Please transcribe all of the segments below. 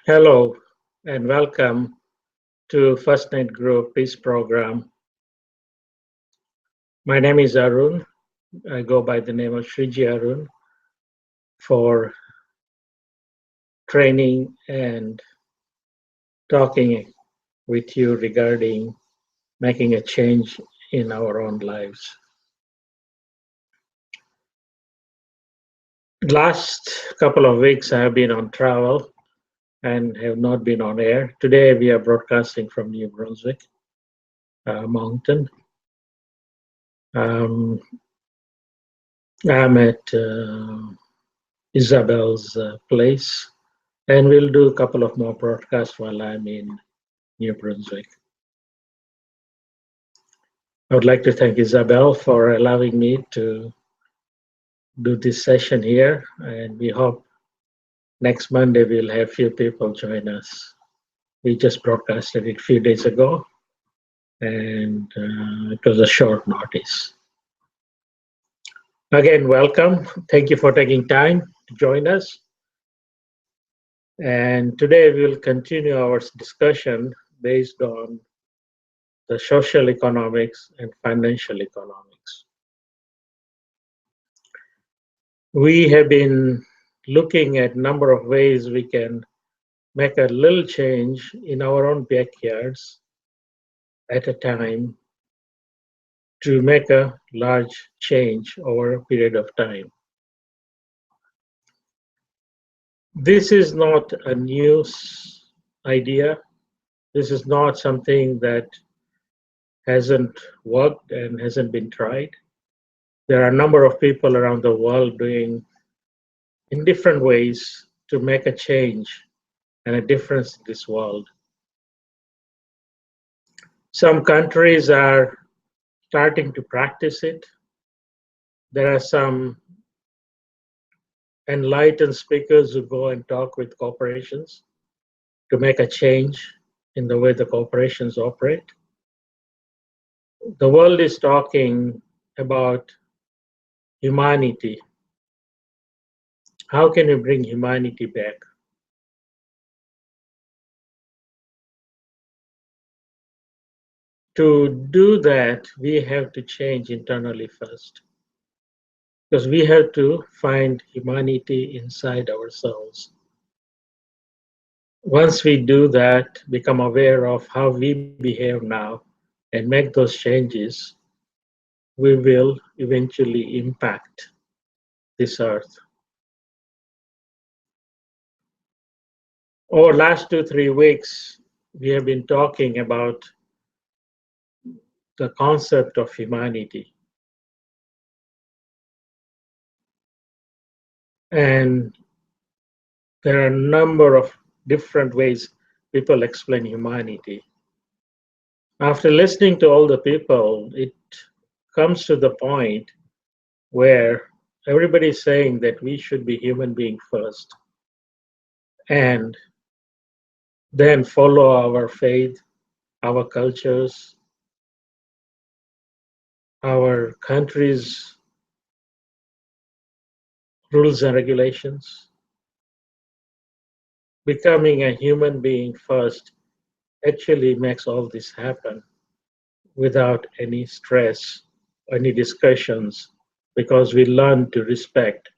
Hello and welcome to FirstNet Group Peace Program. My name is Arun. I go by the name of Shriji Arun for training and talking with you regarding making a change in our own lives. Last couple of weeks I have been on travel and have not been on air. Today we are broadcasting from New Brunswick Mountain. Um, I'm at Isabel's place, and we'll do a couple of more broadcasts while I'm in New Brunswick. I would like to thank Isabel for allowing me to do this session here, and we hope next Monday we'll have few people join us. We just broadcasted it a few days ago, and it was a short notice. Again, welcome. Thank you for taking time to join us. And today we'll continue our discussion based on the social economics and financial economics. We have been looking at a number of ways we can make a little change in our own backyards at a time to make a large change over a period of time. This is not a new idea. This is not something that hasn't worked and hasn't been tried. There are a number of people around the world doing in different ways to make a change and a difference in this world. Some countries are starting to practice it. There are some enlightened speakers who go and talk with corporations to make a change in the way the corporations operate. The world is talking about humanity. How can we bring humanity back? To do that, we have to change internally first, because we have to find humanity inside ourselves. Once we do that, become aware of how we behave now, and make those changes, we will eventually impact this earth. Over last 2, 3 weeks, we have been talking about the concept of humanity. And there are a number of different ways people explain humanity. After listening to all the people, it comes to the point where everybody is saying that we should be human being first and then follow our faith, our cultures, our country's rules and regulations. Becoming a human being first actually makes all this happen without any stress, any discussions, because we learn to respect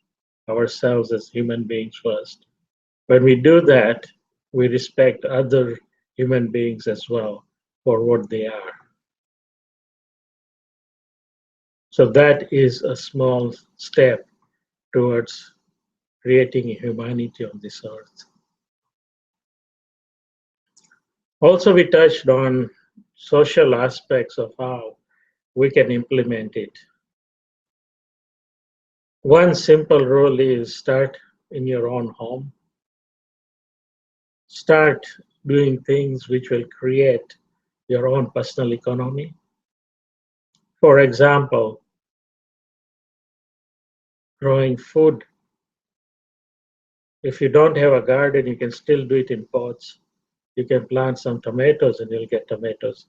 ourselves as human beings first. When we do that, we respect other human beings as well for what they are. So that is a small step towards creating humanity on this earth. Also, we touched on social aspects of how we can implement it. One simple rule is start in your own home. Start doing things which will create your own personal economy. For example, growing food. If you don't have a garden, you can still do it in pots. You can plant some tomatoes and you'll get tomatoes.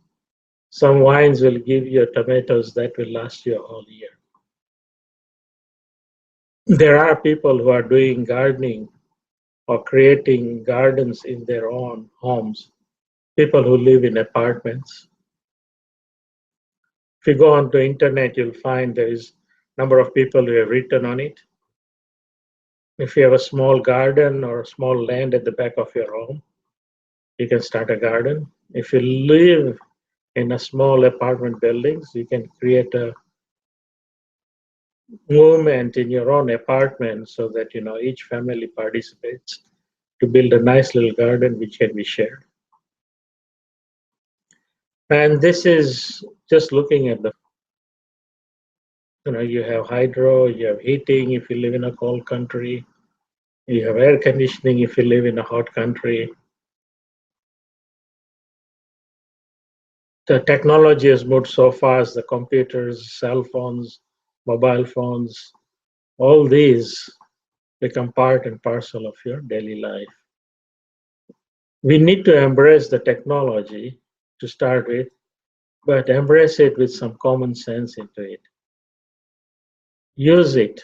Some wines will give you tomatoes that will last you a whole year. There are people who are doing gardening or creating gardens in their own homes, people who live in apartments. If you go onto internet, you'll find there is a number of people who have written on it. If you have a small garden or a small land at the back of your home, you can start a garden. If you live in a small apartment buildings, you can create a movement in your own apartment so that each family participates to build a nice little garden which can be shared. And this is just looking at you have hydro, you have heating if you live in a cold country, you have air conditioning if you live in a hot country. The technology has moved so fast, the computers, cell phones, mobile phones, all these become part and parcel of your daily life. We need to embrace the technology to start with, but embrace it with some common sense into it. Use it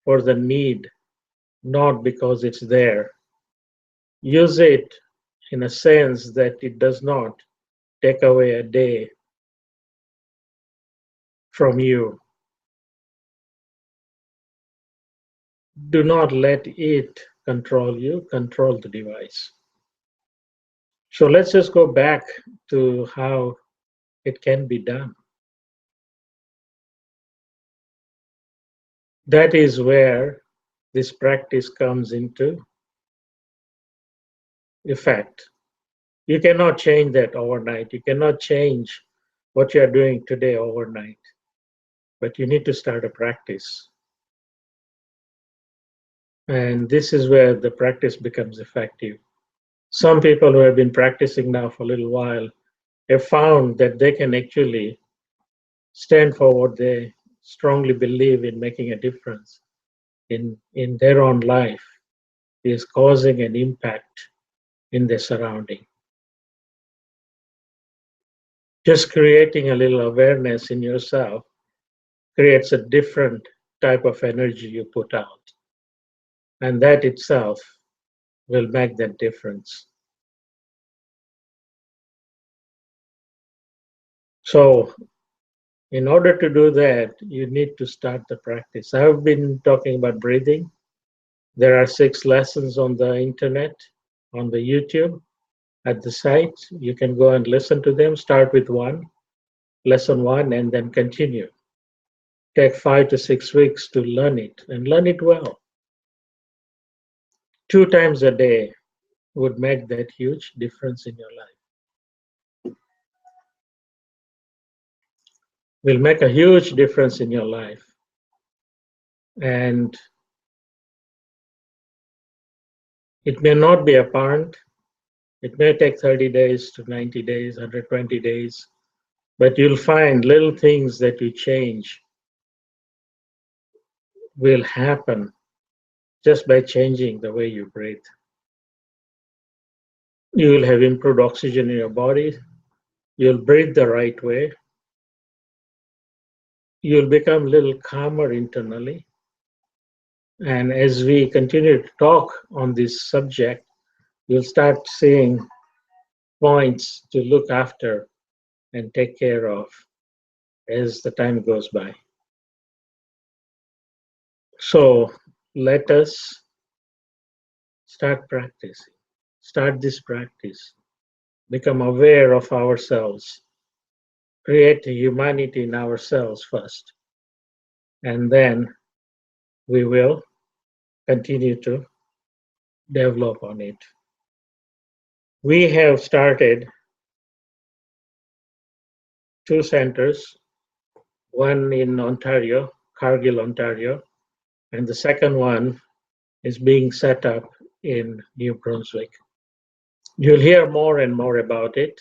for the need, not because it's there. Use it in a sense that it does not take away a day from you. Do not let it control you, control the device. So let's just go back to how it can be done. That is where this practice comes into effect. You cannot change that overnight. You cannot change what you are doing today overnight, but you need to start a practice. And this is where the practice becomes effective. Some people who have been practicing now for a little while have found that they can actually stand for what they strongly believe in making a difference in their own life, is causing an impact in their surrounding. Just creating a little awareness in yourself creates a different type of energy you put out. And that itself will make that difference. So, in order to do that, you need to start the practice. I've been talking about breathing. There are 6 lessons on the internet, on the YouTube, at the site. You can go and listen to them. Start with lesson one, and then continue. Take 5 to 6 weeks to learn it and learn it well. 2 times a day would make that huge difference in your life. Will make a huge difference in your life. And it may not be apparent. It may take 30 days to 90 days, 120 days, but you'll find little things that you change will happen just by changing the way you breathe. You will have improved oxygen in your body. You'll breathe the right way. You'll become a little calmer internally. And as we continue to talk on this subject, you'll start seeing points to look after and take care of as the time goes by. So let us start practicing. Start this practice. Become aware of ourselves. Create humanity in ourselves first. And then we will continue to develop on it. We have started 2 centers, one in Ontario, Cargill, Ontario, and the second one is being set up in New Brunswick. You'll hear more and more about it.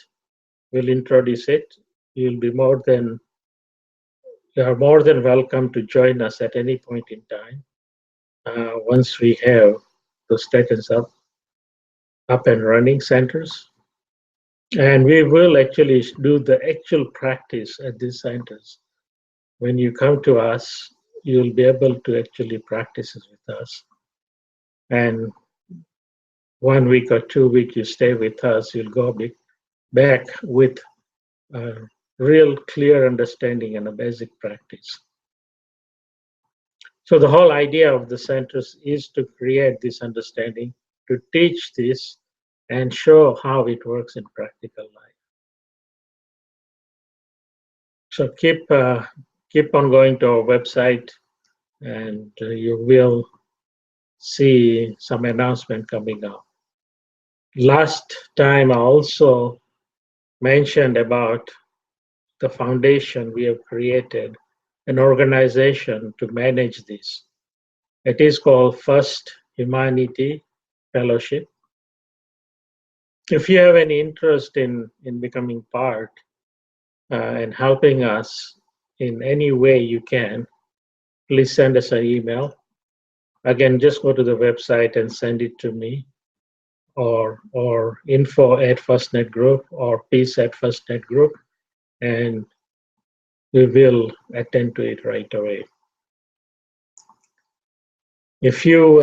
We'll introduce it. You are more than welcome to join us at any point in time once we have those stations up and running centers. And we will actually do the actual practice at these centers. When you come to us, you'll be able to actually practice it with us. and 1 week or 2 weeks you stay with us, you'll go back with a real clear understanding and a basic practice. So the whole idea of the centers is to create this understanding, to teach this, and show how it works in practical life. So keep on going to our website, and you will see some announcement coming up. Last time I also mentioned about the foundation we have created, an organization to manage this. It is called First Humanity Fellowship. If you have any interest in becoming part and helping us in any way you can, please send us an email. Again, just go to the website and send it to me, or info@FirstNet Group or peace@FirstNet Group, and we will attend to it right away. If you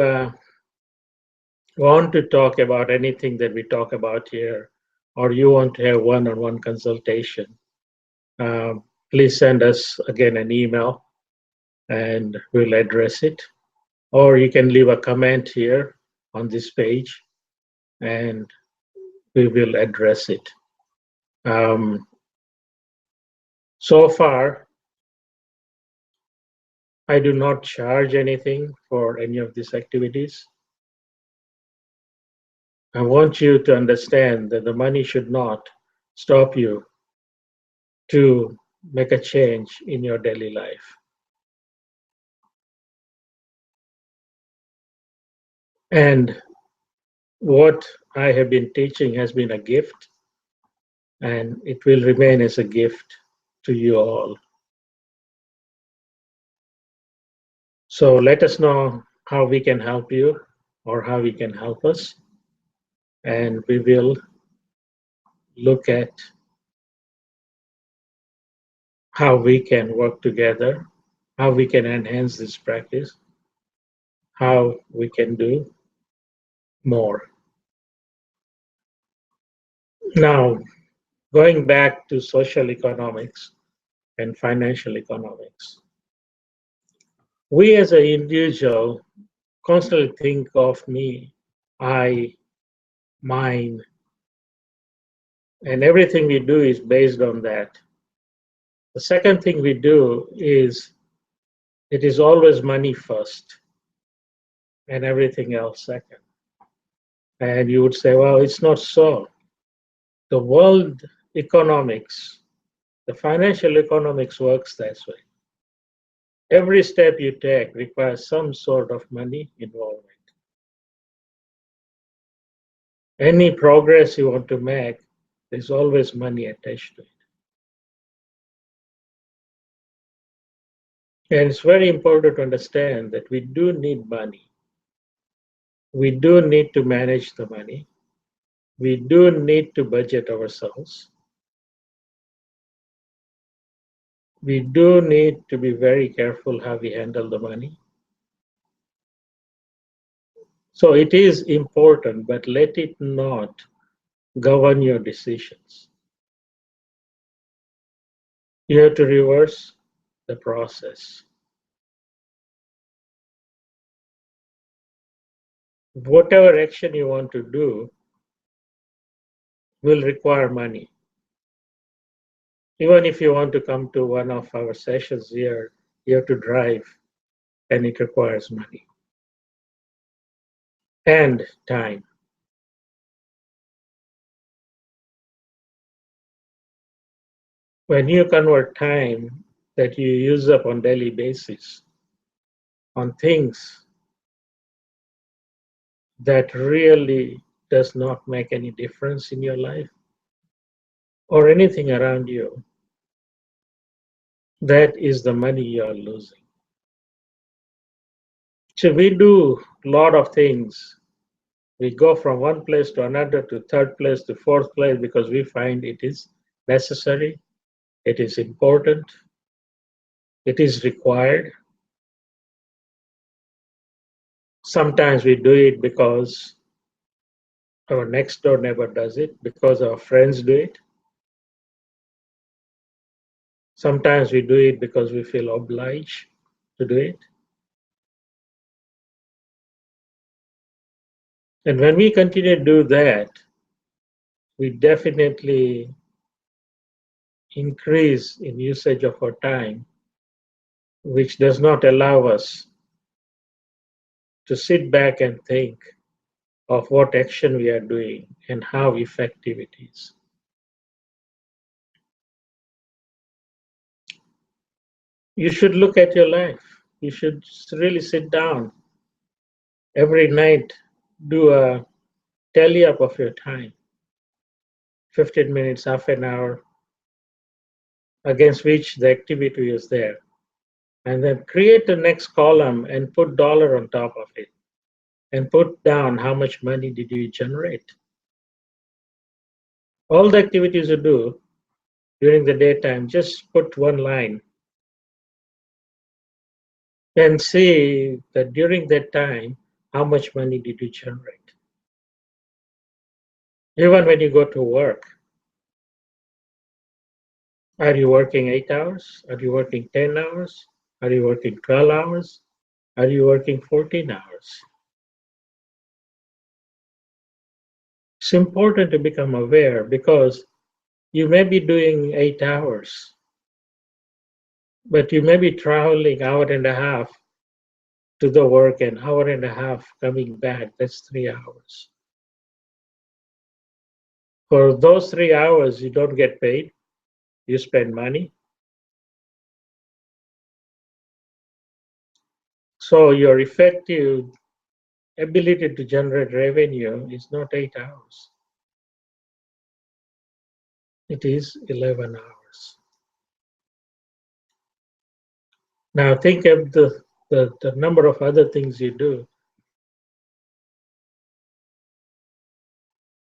want to talk about anything that we talk about here, or you want to have one-on-one consultation, please send us again an email and we'll address it. Or you can leave a comment here on this page and we will address it. So far, I do not charge anything for any of these activities. I want you to understand that the money should not stop you to make a change in your daily life. And what I have been teaching has been a gift, and it will remain as a gift to you all. So let us know how we can help you or how we can help us, and we will look at how we can work together, how we can enhance this practice, how we can do more. Now, going back to social economics and financial economics, we as an individual constantly think of me, I, mine, and everything we do is based on that. The second thing we do is it is always money first and everything else second. And you would say, well, it's not so. The world economics, the financial economics works that way. Every step you take requires some sort of money involvement. Any progress you want to make, there's always money attached to it. And it's very important to understand that we do need money. We do need to manage the money. We do need to budget ourselves. We do need to be very careful how we handle the money. So it is important, but let it not govern your decisions. You have to reverse the process. Whatever action you want to do will require money. Even if you want to come to one of our sessions here, you have to drive, and it requires money and time. When you convert time that you use up on daily basis on things that really does not make any difference in your life or anything around you, that is the money you are losing. So we do a lot of things. We go from one place to another, to third place, to fourth place, because we find it is necessary, it is important, it is required. Sometimes we do it because our next door neighbor does it, because our friends do it. Sometimes we do it because we feel obliged to do it. And when we continue to do that, we definitely increase in usage of our time, which does not allow us to sit back and think of what action we are doing and how effective it is. You should look at your life. You should really sit down every night, do a tally up of your time, 15 minutes, half an hour, against which the activity is there. And then create the next column and put dollar on top of it and put down how much money did you generate. All the activities you do during the daytime, just put one line and see that during that time, how much money did you generate? Even when you go to work, are you working 8 hours? Are you working 10 hours? Are you working 12 hours? Are you working 14 hours? It's important to become aware because you may be doing 8 hours, but you may be traveling hour and a half to the work and hour and a half coming back. That's 3 hours. For those 3 hours, you don't get paid. You spend money. So your effective ability to generate revenue is not 8 hours. It is 11 hours. Now think of the number of other things you do.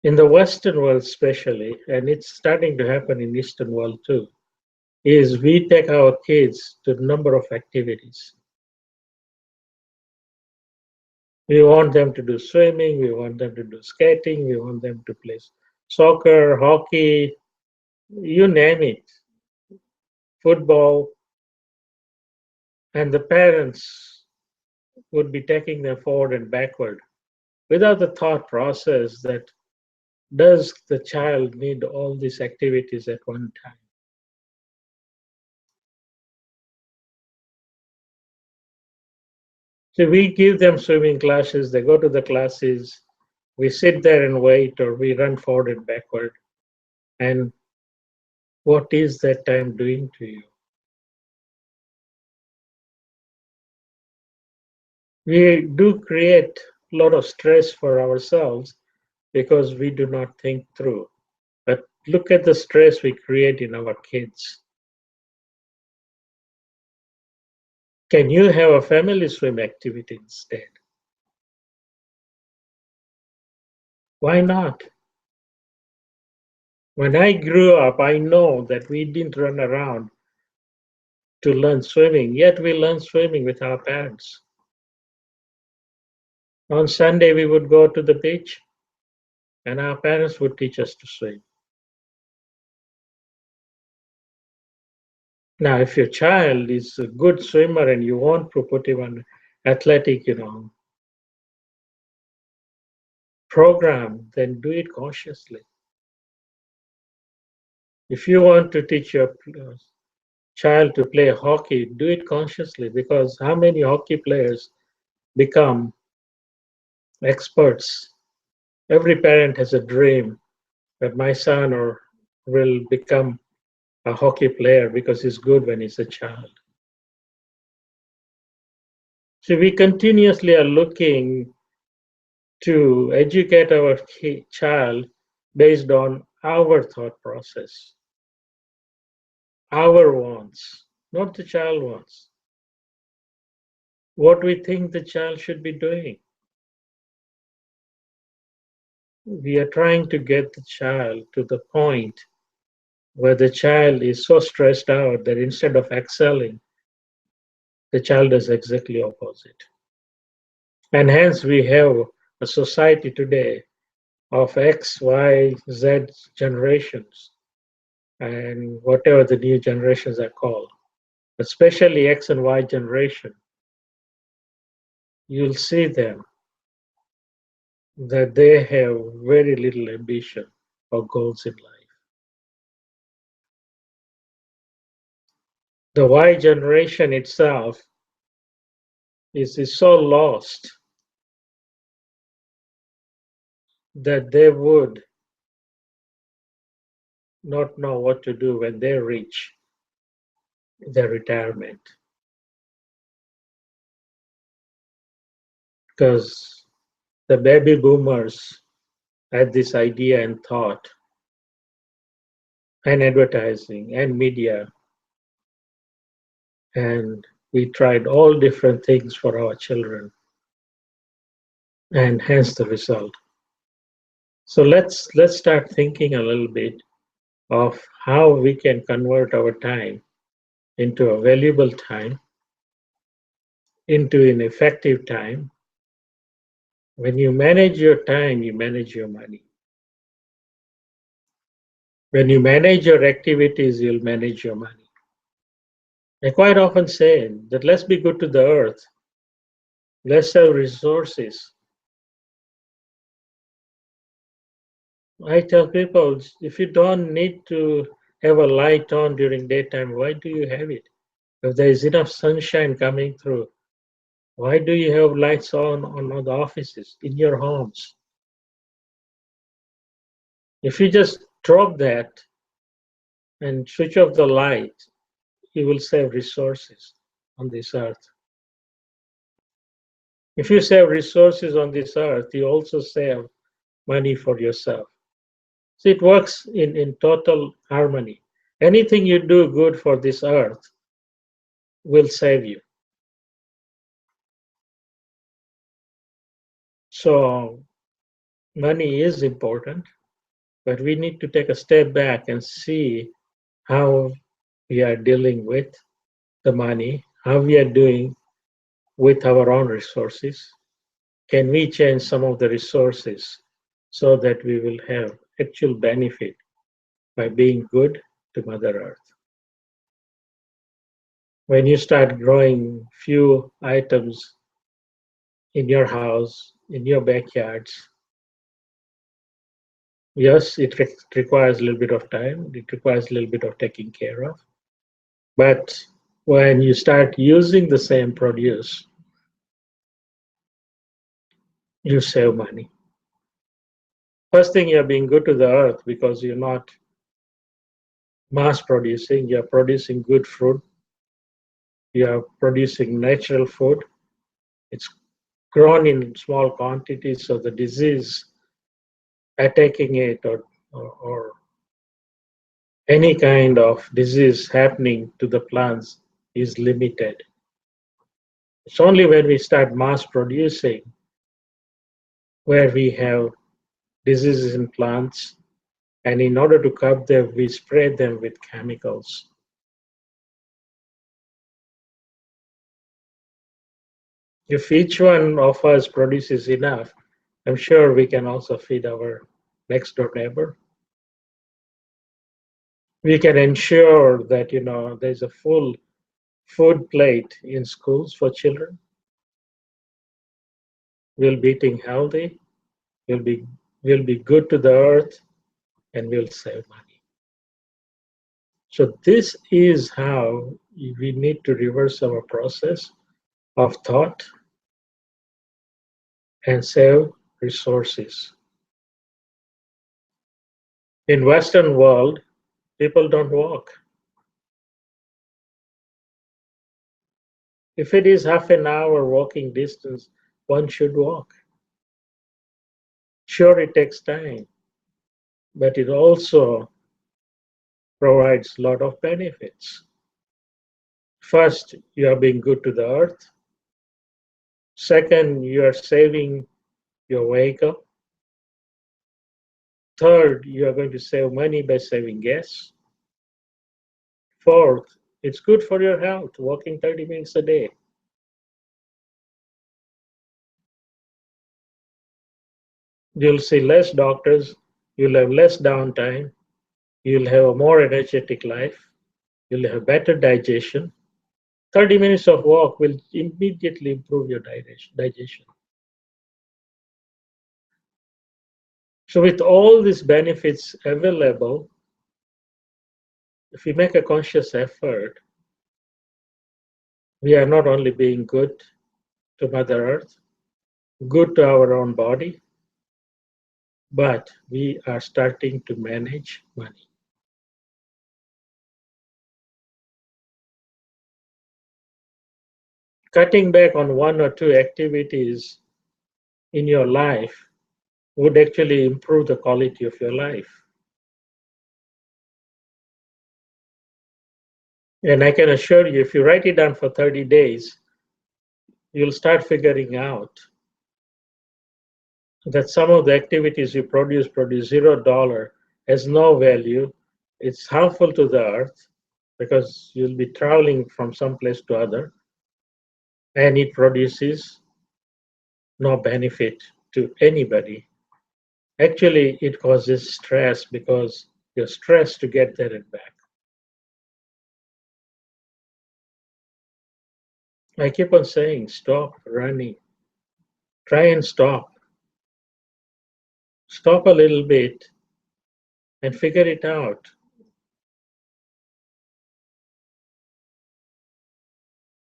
In the Western world especially, and it's starting to happen in Eastern world too, is we take our kids to a number of activities. We want them to do swimming, we want them to do skating, we want them to play soccer, hockey, you name it, football, and the parents would be taking them forward and backward without the thought process that does the child need all these activities at one time? So we give them swimming classes, they go to the classes, we sit there and wait, or we run forward and backward. And what is that time doing to you? We do create a lot of stress for ourselves because we do not think through. But look at the stress we create in our kids. Can you have a family swim activity instead? Why not? When I grew up, I know that we didn't run around to learn swimming, yet we learned swimming with our parents. On Sunday, we would go to the beach and our parents would teach us to swim. Now, if your child is a good swimmer and you want to put him on athletic, program, then do it consciously. If you want to teach your child to play hockey, do it consciously because how many hockey players become experts? Every parent has a dream that my son or will become a hockey player because he's good when he's a child. So we continuously are looking to educate our child based on our thought process, our wants, not the child wants, what we think the child should be doing. We are trying to get the child to the point where the child is so stressed out that instead of excelling, the child does exactly opposite. And hence we have a society today of X, Y, Z generations and whatever the new generations are called, especially X and Y generation. You'll see them that they have very little ambition or goals in life. The Y generation itself is so lost that they would not know what to do when they reach their retirement. Because the baby boomers had this idea and thought, and advertising and media, and we tried all different things for our children, and hence the result. So let's start thinking a little bit of how we can convert our time into a valuable time, into an effective time. When you manage your time, you manage your money. When you manage your activities, you'll manage your money. I quite often say that let's be good to the earth, let's have resources. I tell people if you don't need to have a light on during daytime, why do you have it? If there is enough sunshine coming through, why do you have lights on the offices, in your homes? If you just drop that and switch off the light, you will save resources on this earth. If you save resources on this earth, you also save money for yourself. So it works in total harmony. Anything you do good for this earth will save you. So money is important, but we need to take a step back and see how we are dealing with the money, how we are doing with our own resources. Can we change some of the resources so that we will have actual benefit by being good to Mother Earth? When you start growing few items in your house, in your backyards, yes, it requires a little bit of time, it requires a little bit of taking care of. But when you start using the same produce, you save money. First thing, you're being good to the earth because you're not mass producing, you're producing good fruit, you're producing natural food. It's grown in small quantities, so the disease attacking it or any kind of disease happening to the plants is limited. It's only when we start mass producing where we have diseases in plants, and in order to curb them, we spray them with chemicals. If each one of us produces enough, I'm sure we can also feed our next door neighbor. We can ensure that there's a full food plate in schools for children. We'll be eating healthy. We'll be we'll be good to the earth, and we'll save money. So this is how we need to reverse our process of thought and save resources. In Western world, people don't walk. If it is half an hour walking distance, one should walk. Sure, it takes time, but it also provides a lot of benefits. First, you are being good to the earth. Second, you are saving your vehicle. Third, you are going to save money by saving gas. Fourth, it's good for your health, walking 30 minutes a day. You'll see less doctors, you'll have less downtime, you'll have a more energetic life, you'll have better digestion. 30 minutes of walk will immediately improve your digestion. So, with all these benefits available, if we make a conscious effort, we are not only being good to Mother Earth, good to our own body, but we are starting to manage money. Cutting back on one or two activities in your life would actually improve the quality of your life. And I can assure you, if you write it down for 30 days, you'll start figuring out that some of the activities you produce $0, has no value. It's harmful to the earth because you'll be traveling from some place to other, and it produces no benefit to anybody. Actually, it causes stress because you're stressed to get there and back. I keep on saying, stop running. Try and stop. Stop a little bit and figure it out.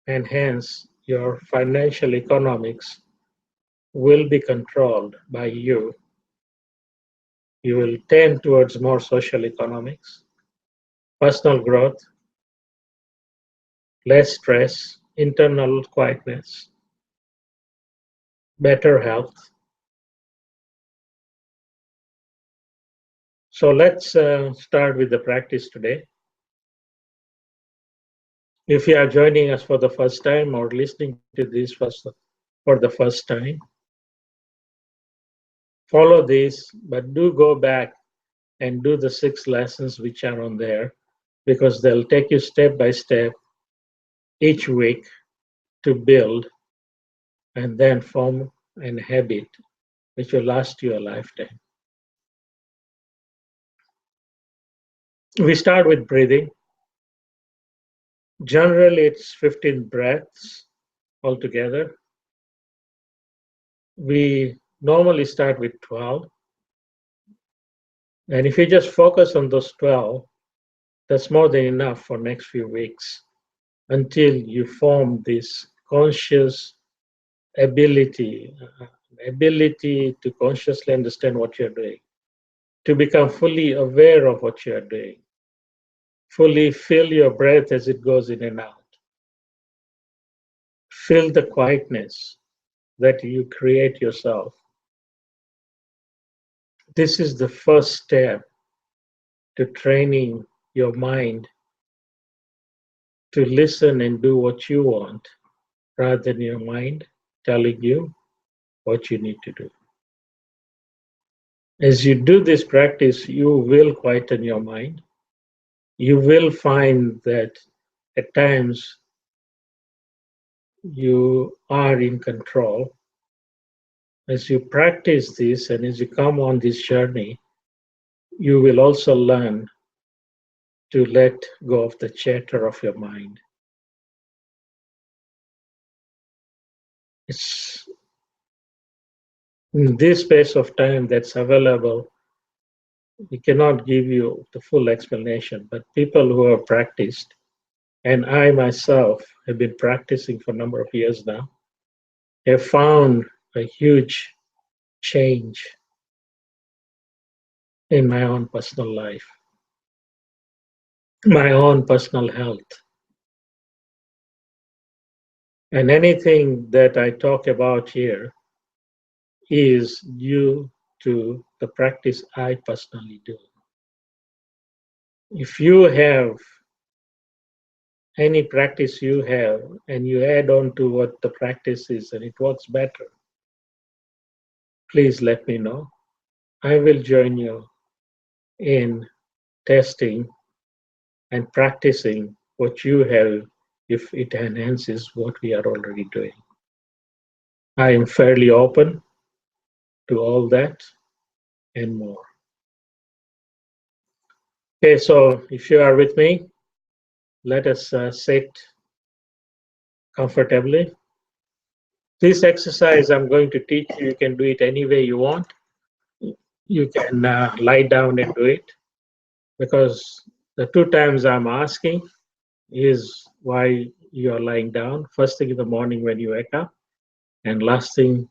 And hence, your financial economics will be controlled by you. You will tend towards more social economics, personal growth, less stress, internal quietness, better health. So let's start with the practice today. If you are joining us for the first time or listening to this for the first time, follow this, but do go back and do the 6 lessons which are on there, because they'll take you step by step each week to build and then form an habit which will last you a lifetime. We start with breathing. Generally, it's 15 breaths altogether. We normally start with 12. And if you just focus on those 12, that's more than enough for next few weeks until you form this conscious ability to consciously understand what you're doing, to become fully aware of what you're doing, fully feel your breath as it goes in and out, feel the quietness that you create yourself. This is the first step to training your mind to listen and do what you want rather than your mind telling you what you need to do. As you do this practice, you will quieten your mind. You will find that at times you are in control. As you practice this and as you come on this journey, you will also learn to let go of the chatter of your mind. It's in this space of time that's available. We cannot give you the full explanation, but people who have practiced, and I myself have been practicing for a number of years now, have found a huge change in my own personal life, my own personal health. And anything that I talk about here is due to the practice I personally do. If you have any practice you have and you add on to what the practice is and it works better, please let me know. I will join you in testing and practicing what you have if it enhances what we are already doing. I am fairly open to all that. and more. Okay, so if you are with me, let us sit comfortably. This exercise I'm going to teach you, you can do it any way you want. You can lie down and do it, because the two times I'm asking is why you are lying down. First thing in the morning when you wake up, and last thing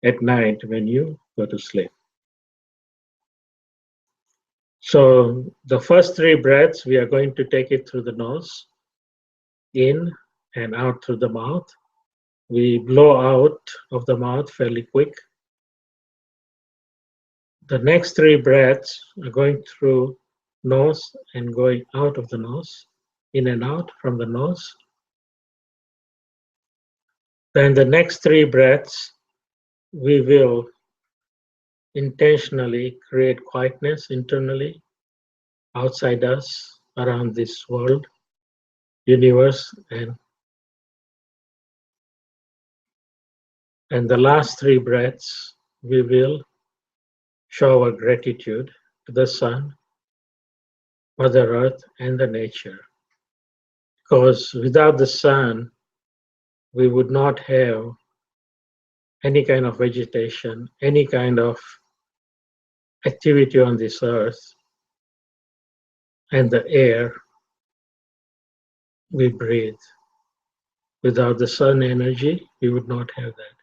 at night when you go to sleep. So the first three breaths, we are going to take it through the nose, in and out through the mouth. We blow out of the mouth fairly quick. The next three breaths are going through nose and going out of the nose, in and out from the nose. Then the next three breaths, we will intentionally create quietness internally, outside us, around this world, universe, and the last three breaths, we will show our gratitude to the sun, Mother Earth, and the nature. Because without the sun, we would not have any kind of vegetation, any kind of activity on this earth, and the air we breathe. Without the sun energy, we would not have that.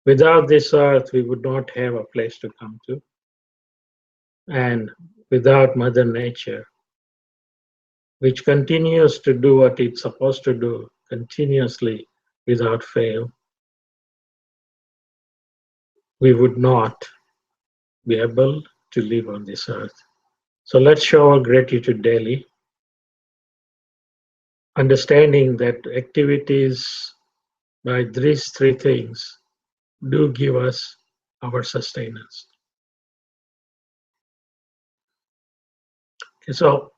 Without this earth, we would not have a place to come to. And without Mother Nature, which continues to do what it's supposed to do continuously without fail, we would not be able to live on this earth. So let's show our gratitude daily, understanding that activities by these three things do give us our sustenance. Okay, so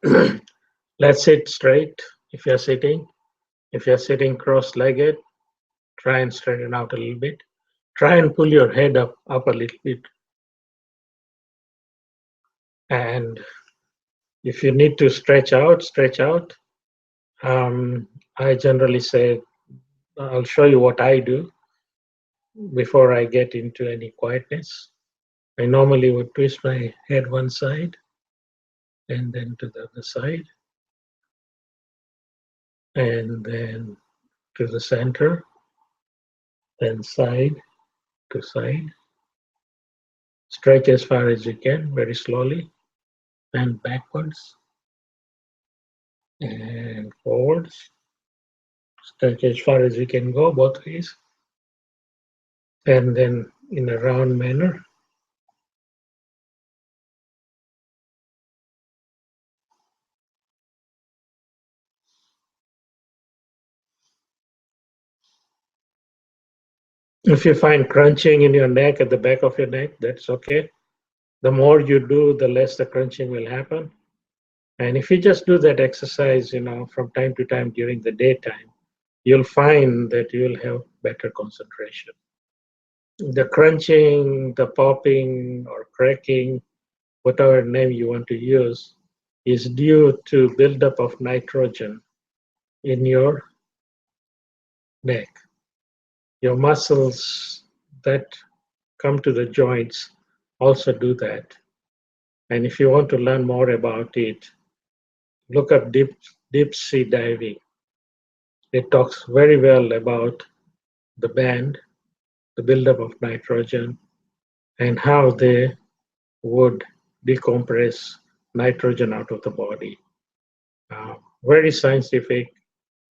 let's sit straight if you're sitting. If you're sitting cross-legged, try and straighten out a little bit. Try and pull your head up a little bit. And if you need to stretch out, stretch out. I generally say, I'll show you what I do before I get into any quietness. I normally would twist my head one side and then to the other side, and then to the center, then side to side. Stretch as far as you can, very slowly, and backwards and forwards. Stretch as far as you can go both ways, and then in a round manner. If you find crunching in your neck, at the back of your neck, that's okay. The more you do, the less the crunching will happen. And if you just do that exercise, from time to time during the daytime, you'll find that you'll have better concentration. The crunching, the popping or cracking, whatever name you want to use, is due to buildup of nitrogen in your neck. Your muscles that come to the joints also do that. And if you want to learn more about it, look up deep sea diving. It talks very well about the band, the buildup of nitrogen, and how they would decompress nitrogen out of the body. Very scientific.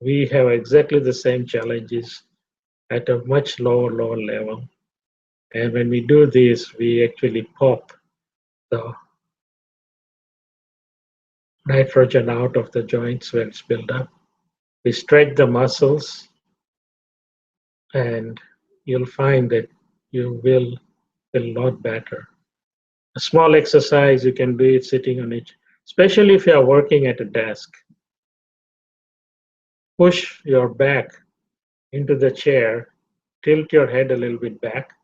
We have exactly the same challenges at a much lower level. And when we do this, we actually pop the nitrogen out of the joints where it's built up. We stretch the muscles, and you'll find that you will feel a lot better. A small exercise, you can do it sitting on it, especially if you are working at a desk. Push your back into the chair, tilt your head a little bit back,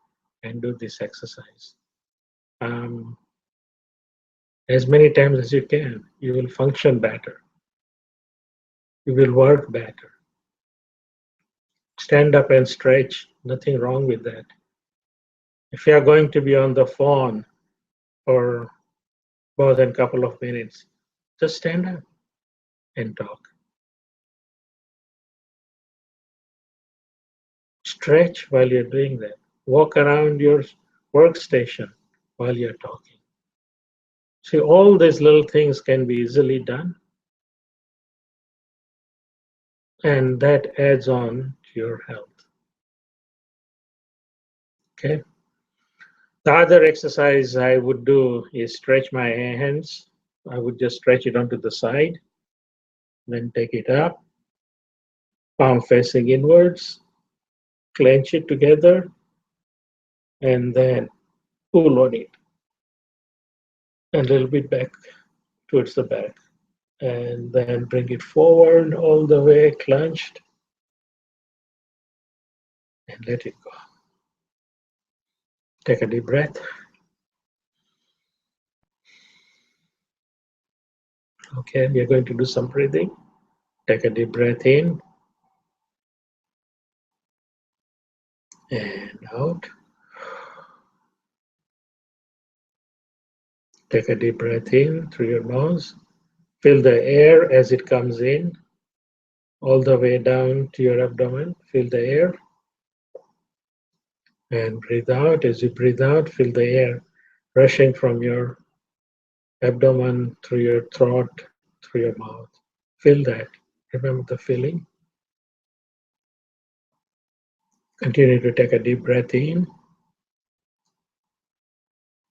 and do this exercise. as many times as you can. You will function better. You will work better. Stand up and stretch. Nothing wrong with that. If you are going to be on the phone for more than a couple of minutes, just stand up and talk. Stretch while you're doing that. Walk around your workstation while you're talking. See, all these little things can be easily done, and that adds on to your health. Okay. The other exercise I would do is stretch my hands. I would just stretch it onto the side, then take it up, palm facing inwards, clench it together, and then pull on it a little bit back towards the back. And then bring it forward all the way, clenched, and let it go. Take a deep breath. Okay, we are going to do some breathing. Take a deep breath in and out. Take a deep breath in through your nose. Feel the air as it comes in, all the way down to your abdomen. Feel the air. And breathe out. As you breathe out, feel the air rushing from your abdomen through your throat, through your mouth. Feel that. Remember the feeling. Continue to take a deep breath in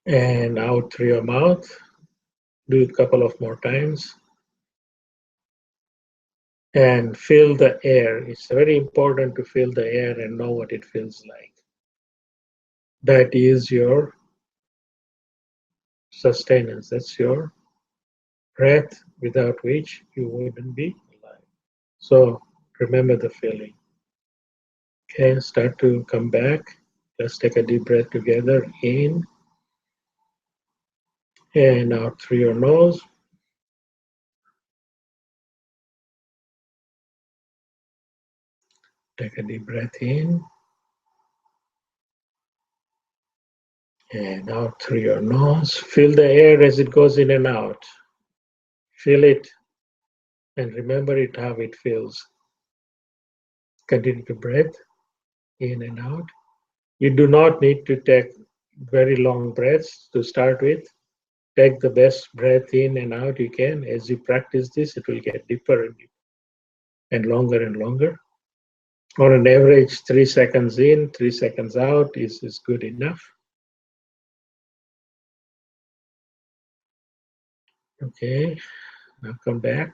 and out through your mouth. Do it a couple of more times. And feel the air. It's very important to feel the air and know what it feels like. That is your sustenance. That's your breath, without which you wouldn't be alive. So remember the feeling. Okay, start to come back. Let's take a deep breath together. In and out through your nose. Take a deep breath in and out through your nose. Feel the air as it goes in and out. Feel it and remember it how it feels. Continue to breathe in and out. You do not need to take very long breaths to start with. Take the best breath in and out you can. As you practice this, it will get deeper and deeper and longer and longer. On an average, 3 seconds in, 3 seconds out is good enough. Okay, now come back.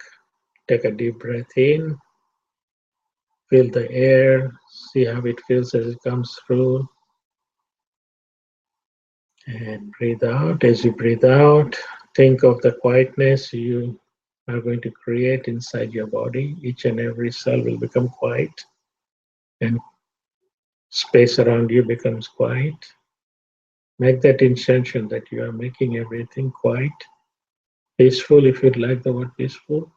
Take a deep breath in. Feel the air. See how it feels as it comes through. And breathe out. As you breathe out, think of the quietness you are going to create inside your body. Each and every cell will become quiet, and space around you becomes quiet. Make that intention that you are making everything quiet, peaceful if you'd like the word peaceful.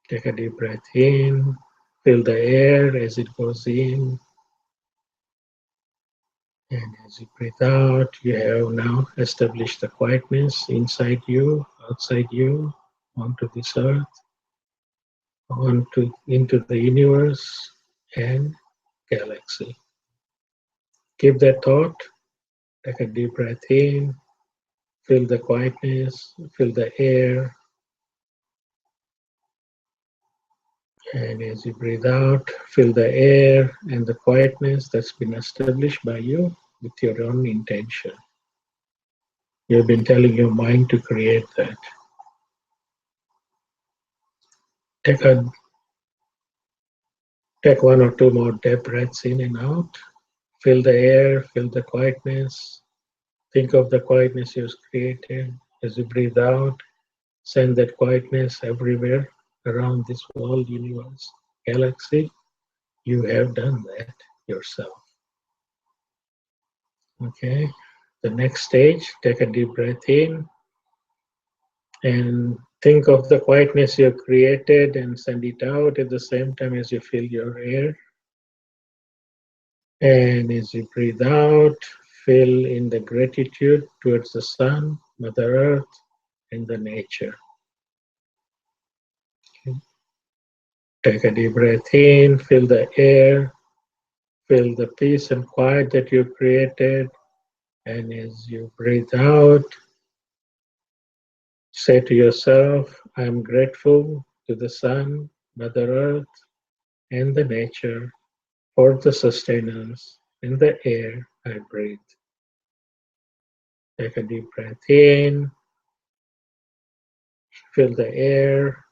Take a deep breath in, feel the air as it goes in, and as you breathe out, you have now established the quietness inside you, outside you, onto this earth, into the universe and galaxy. Keep that thought, take a deep breath in, feel the quietness, feel the air, and as you breathe out, feel the air and the quietness that's been established by you with your own intention. You've been telling your mind to create that. Take 1 or 2 more deep breaths in and out. Feel the air, feel the quietness. Think of the quietness you've created. As you breathe out, send that quietness everywhere around this world, universe, galaxy. You have done that yourself. Okay. The next stage, take a deep breath in and think of the quietness you created and send it out at the same time as you fill your air. And as you breathe out, feel in the gratitude towards the sun, Mother Earth, and the nature. Take a deep breath in, feel the air, feel the peace and quiet that you created. And as you breathe out, say to yourself, I am grateful to the sun, Mother Earth, and the nature for the sustenance in the air I breathe. Take a deep breath in, feel the air,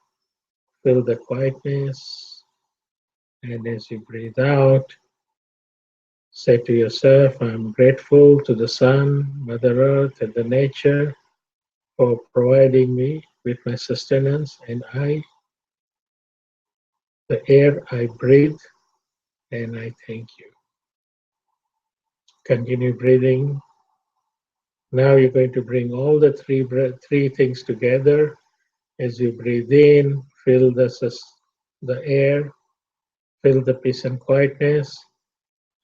feel the quietness, and as you breathe out, say to yourself, I'm grateful to the sun, Mother Earth, and the nature for providing me with my sustenance, and the air I breathe, and I thank you. Continue breathing. Now you're going to bring all the three things together. As you breathe in, feel the air, feel the peace and quietness,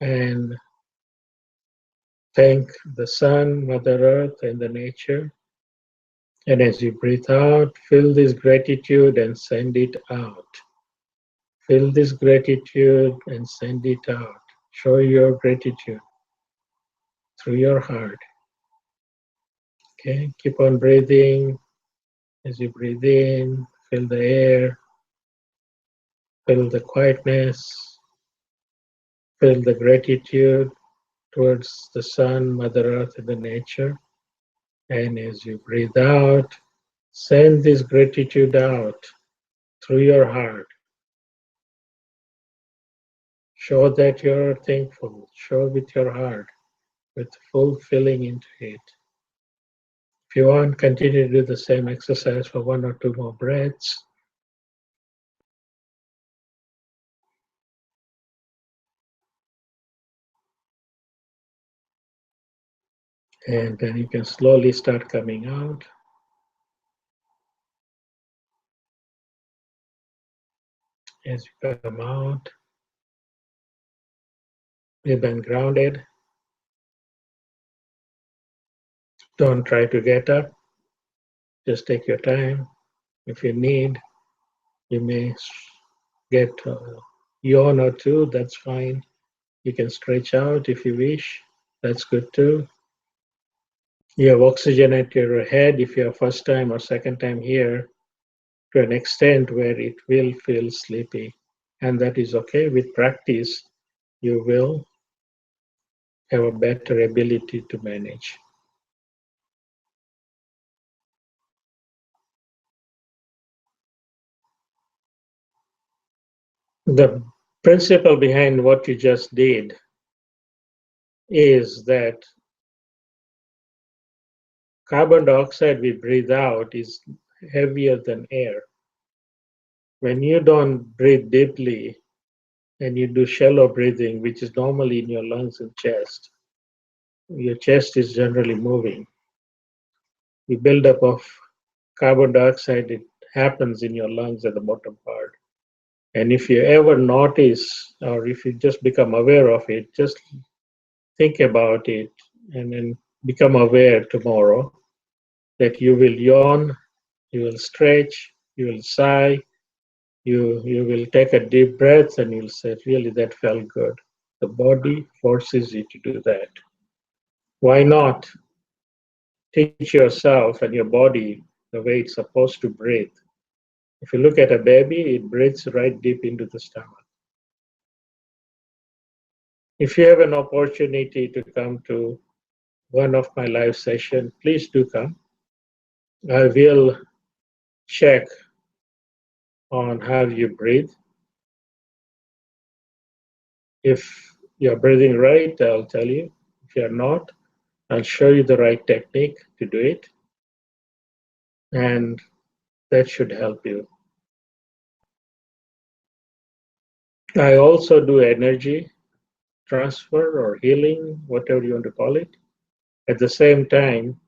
and thank the sun, Mother Earth, and the nature. And as you breathe out, feel this gratitude and send it out. Feel this gratitude and send it out. Show your gratitude through your heart. Okay, keep on breathing. As you breathe in, feel the air, feel the quietness, feel the gratitude towards the sun, Mother Earth, and the nature. And as you breathe out, send this gratitude out through your heart. Show that you're thankful. Show with your heart, with full feeling into it. If you want, continue to do the same exercise for 1 or 2 more breaths. And then you can slowly start coming out. As you come out, you've been grounded. Don't try to get up. Just take your time. If you need, you may get a yawn or two. That's fine. You can stretch out if you wish. That's good too. You have oxygen at your head if you're first time or second time here to an extent where it will feel sleepy. And that is okay. With practice, you will have a better ability to manage. The principle behind what you just did is that carbon dioxide we breathe out is heavier than air. When you don't breathe deeply and you do shallow breathing, which is normally in your lungs and chest, your chest is generally moving. The buildup of carbon dioxide, it happens in your lungs at the bottom part. And if you ever notice, or if you just become aware of it, just think about it and then become aware tomorrow that you will yawn, you will stretch, you will sigh, you will take a deep breath and you'll say, really, that felt good. The body forces you to do that. Why not teach yourself and your body the way it's supposed to breathe? If you look at a baby, it breathes right deep into the stomach. If you have an opportunity to come to one of my live sessions, please do come. I will check on how you breathe. If you're breathing right, I'll tell you. If you're not, I'll show you the right technique to do it. And that should help you. I also do energy transfer or healing, whatever you want to call it. At the same time,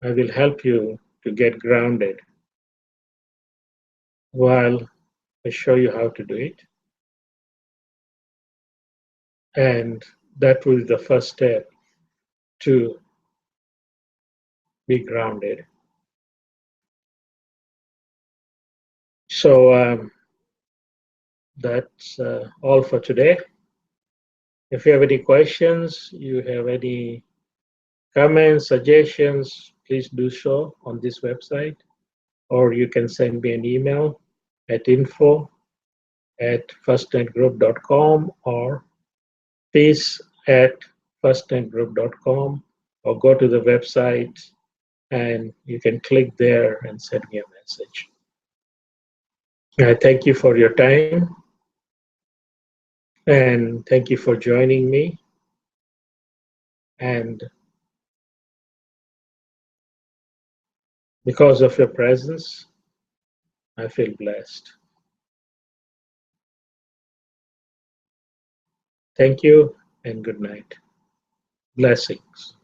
I will help you to get grounded while I show you how to do it. And that will be the first step to be grounded. So that's all for today. If you have any questions, you have any comments, suggestions, please do so on this website, or you can send me an email at info@firstnetgroup.com or peace@firstnetgroup.com, or go to the website and you can click there and send me a message. I thank you for your time and thank you for joining me. And because of your presence, I feel blessed. Thank you and good night. Blessings.